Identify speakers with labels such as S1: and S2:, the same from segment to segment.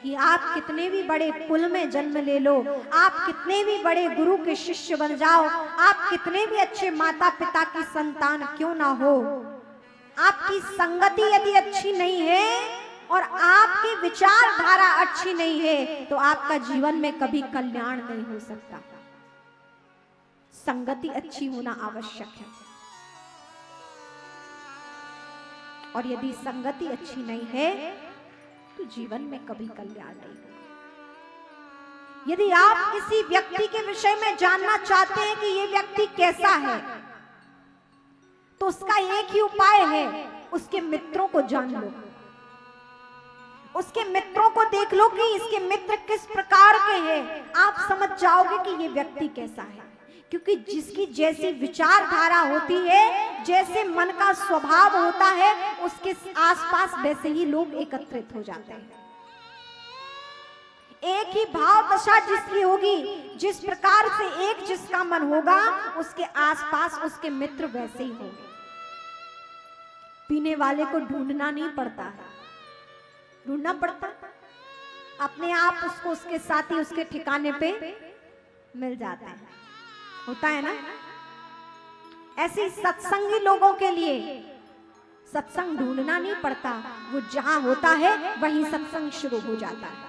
S1: कि आप कितने भी बड़े कुल में जन्म ले लो, आप कितने भी बड़े गुरु के शिष्य बन जाओ, आप कितने भी अच्छे माता पिता की संतान क्यों ना हो, आपकी संगति यदि अच्छी नहीं है और आपकी विचारधारा अच्छी नहीं है तो आपका जीवन में कभी कल्याण नहीं हो सकता। संगति अच्छी होना आवश्यक है, और यदि संगति अच्छी नहीं है तो जीवन में कभी कल्याण नहीं होगा। यदि आप किसी व्यक्ति के विषय में जानना चाहते हैं कि ये व्यक्ति कैसा है, तो उसका एक ही उपाय है, उसके मित्रों को जान लो, उसके मित्रों को देख लो कि इसके मित्र किस प्रकार के हैं, आप समझ जाओगे कि ये व्यक्ति कैसा है। क्योंकि जिसकी जैसी विचारधारा होती है, जैसे मन का स्वभाव होता है, उसके आसपास वैसे ही लोग एकत्रित हो जाते हैं। एक ही भाव दशा जिसकी होगी, जिस प्रकार से एक जिसका मन होगा, उसके आसपास उसके मित्र वैसे ही होंगे। पीने वाले को ढूंढना नहीं पड़ता है, ढूंढना पड़ता, अपने आप उसको उसके साथी उसके ठिकाने पे मिल जाते हैं, होता है ना। ऐसे सत्संगी लोगों के लिए सत्संग ढूंढना नहीं पड़ता, वो जहां होता है वहीं सत्संग शुरू हो जाता है।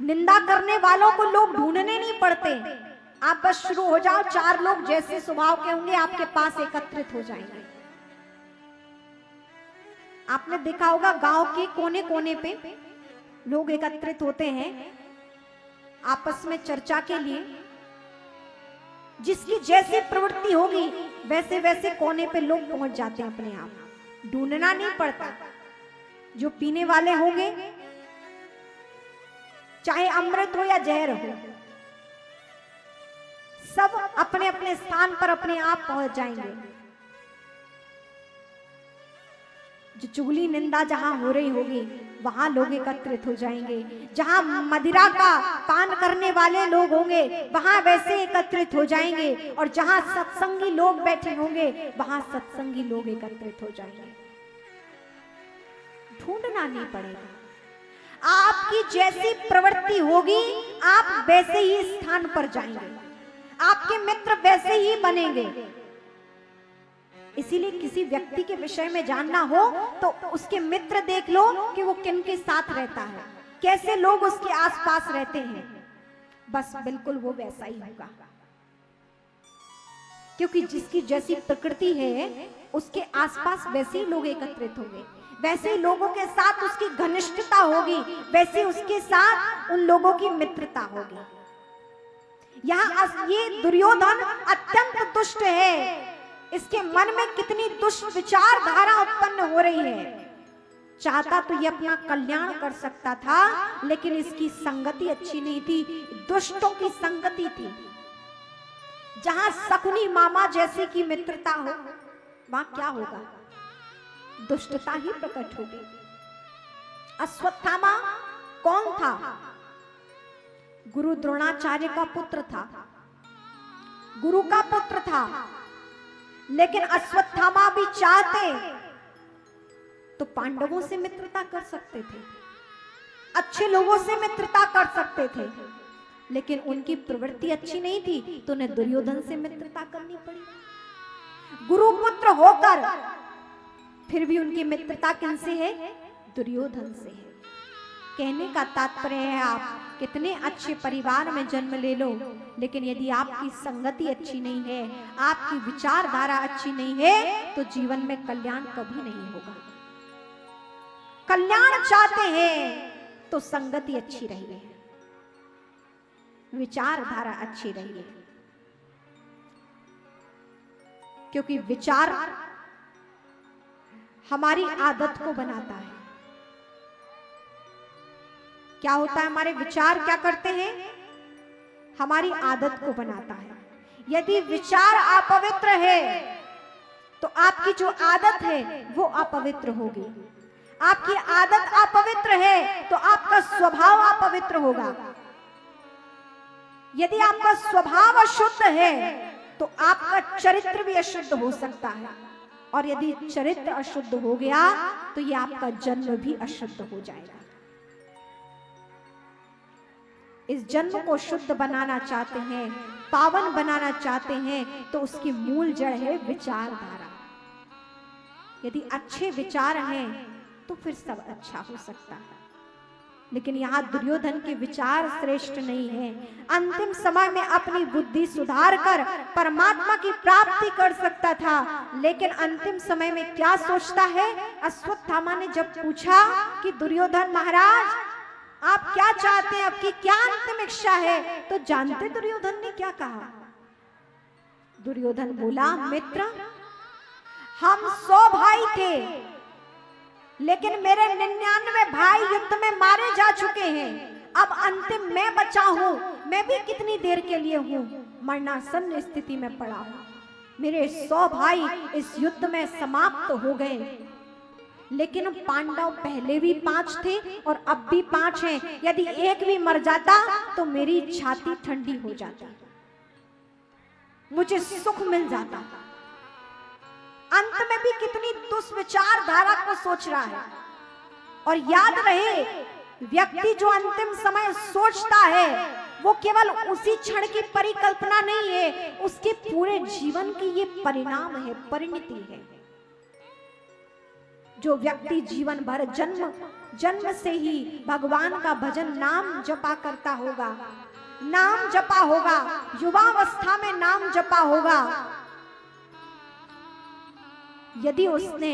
S1: निंदा करने वालों को लोग ढूंढने नहीं पड़ते, आप बस शुरू हो जाओ, चार लोग जैसे स्वभाव के होंगे आपके पास एकत्रित हो जाएंगे। आपने देखा होगा गांव के कोने कोने पे लोग एकत्रित होते हैं आपस में चर्चा के लिए, जिसकी जैसी प्रवृत्ति होगी वैसे वैसे कोने पे लोग पहुंच जाते हैं अपने आप, ढूंढना नहीं पड़ता। जो पीने वाले होंगे, चाहे अमृत हो या जहर हो, सब अपने अपने स्थान पर अपने आप पहुंच जाएंगे। जो चुगली निंदा जहां हो रही होगी वहां लोग एकत्रित हो जाएंगे, जहां मदिरा का पान करने वाले लोग होंगे वहां वैसे एकत्रित हो जाएंगे, और जहां सत्संगी लोग बैठे होंगे वहां सत्संगी लोग एकत्रित हो जाएंगे। ढूंढना नहीं पड़ेगा, आपकी जैसी प्रवृत्ति होगी आप वैसे ही स्थान पर जाएंगे, आपके मित्र वैसे ही बनेंगे। इसीलिए किसी व्यक्ति के विषय में जानना हो तो उसके मित्र देख लो कि वो किन के साथ रहता है, कैसे लोग उसके आसपास रहते हैं, बस बिल्कुल वो वैसा ही होगा। क्योंकि जिसकी जैसी प्रकृति है उसके आसपास वैसे ही लोग एकत्रित होंगे, वैसे ही लोगों के साथ उसकी घनिष्ठता होगी, वैसे उसके साथ उन लोगों की मित्रता होगी। यहाँ ये दुर्योधन अत्यंत दुष्ट है, इसके मन में कितनी दुष्ट विचारधारा उत्पन्न हो रही है। चाहता तो ये अपना कल्याण कर सकता था, लेकिन इसकी संगति अच्छी नहीं थी, दुष्टों की संगति थी। जहां शकुनी मामा जैसे की मित्रता हो वहां क्या होगा, दुष्टता ही प्रकट होगी। अश्वत्थामा कौन था? गुरु द्रोणाचार्य का पुत्र था, गुरु का पुत्र था, लेकिन अश्वत्थामा भी चाहते तो पांडवों से मित्रता कर सकते थे, अच्छे लोगों से मित्रता कर सकते थे, लेकिन उनकी प्रवृत्ति अच्छी नहीं थी तो उन्हें दुर्योधन से मित्रता करनी पड़ी। गुरुपुत्र होकर फिर भी उनकी मित्रता किनसे है? दुर्योधन से है। कहने का तात्पर्य है आप कितने अच्छे परिवार में जन्म ले लो, लेकिन यदि आपकी संगति अच्छी नहीं है, आपकी विचारधारा अच्छी नहीं है, तो जीवन में कल्याण कभी नहीं होगा। कल्याण चाहते हैं तो संगति अच्छी रहिए, विचारधारा अच्छी रहिए, क्योंकि विचार हमारी आदत को बनाता है। क्या होता है, हमारे विचार क्या करते हैं? हमारी आदत को बनाता है। यदि विचार अपवित्र है तो आपकी जो आदत है वो अपवित्र होगी, आपकी आदत अपवित्र है तो आपका स्वभाव अपवित्र होगा। यदि आपका स्वभाव अशुद्ध है तो आपका चरित्र भी अशुद्ध हो सकता है। और यदि चरित्र अशुद्ध हो गया तो ये आपका जन्म भी अशुद्ध हो जाएगा। इस जन्म को शुद्ध बनाना चाहते हैं, पावन बनाना चाहते हैं, तो उसकी मूल जड़ है विचारधारा। यदि अच्छे विचार हैं तो फिर सब अच्छा हो सकता है। लेकिन यहाँ दुर्योधन के विचार श्रेष्ठ नहीं है। अंतिम समय में अपनी बुद्धि सुधार कर परमात्मा की प्राप्ति कर सकता था, लेकिन अंतिम समय में क्या सोचता है। अश्वत्थामा ने जब पूछा कि दुर्योधन महाराज आप क्या चाहते हैं, आपकी क्या अंतिम इच्छा है, तो जानते दुर्योधन ने क्या कहा। दुर्योधन बोला, मित्र हम 100 भाई थे, लेकिन मेरे 99 भाई युद्ध में मारे जा चुके हैं। अब अंतिम मैं बचा हूं, मैं भी कितनी देर के लिए हूं, मरणासन्न स्थिति में पड़ा हूं। मेरे 100 भाई इस युद्ध में समाप्त हो गए, लेकिन पांडव पहले भी 5 थे और अब भी 5 हैं। यदि एक भी मर जाता तो मेरी छाती ठंडी हो जाती, मुझे सुख मिल जाता। अंत में भी कितनी दुष्विचार धारा को सोच रहा है। और याद रहे, व्यक्ति जो अंतिम समय सोचता है वो केवल उसी क्षण की परिकल्पना नहीं है, उसके पूरे जीवन की ये परिणाम है, परिणति है। जो व्यक्ति जीवन भर जन्म से ही भगवान का भजन नाम जपा करता होगा, नाम जपा होगा, युवावस्था में नाम जपा होगा, यदि उसने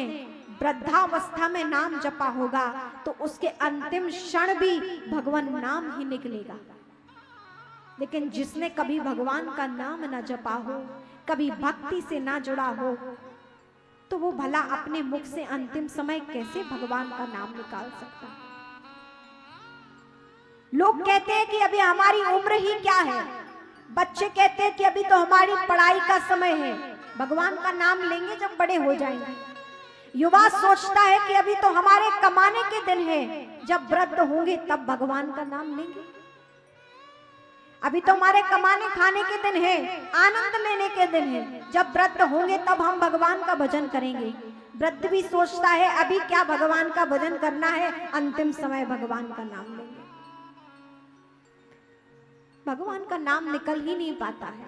S1: वृद्धावस्था में नाम जपा होगा तो उसके अंतिम क्षण भी भगवान नाम ही निकलेगा। लेकिन जिसने कभी भगवान का नाम न जपा हो, कभी भक्ति से ना जुड़ा हो, तो वो भला अपने मुख से अंतिम समय कैसे भगवान का नाम निकाल सकता है। लोग कहते हैं कि अभी हमारी उम्र ही क्या है, बच्चे कहते हैं कि अभी तो हमारी पढ़ाई का समय है, भगवान का नाम लेंगे जब बड़े हो जाएंगे। युवा सोचता है कि अभी तो हमारे कमाने के दिन है, जब वृद्ध होंगे तब भगवान का नाम लेंगे। अभी तो हमारे कमाने खाने के दिन है, आनंद लेने के दिन है, जब वृद्ध होंगे तब हम भगवान का भजन करेंगे। वृद्ध भी सोचता है अभी क्या भगवान का भजन करना है, अंतिम समय भगवान का नाम लेंगे। भगवान का नाम निकल ही नहीं पाता है।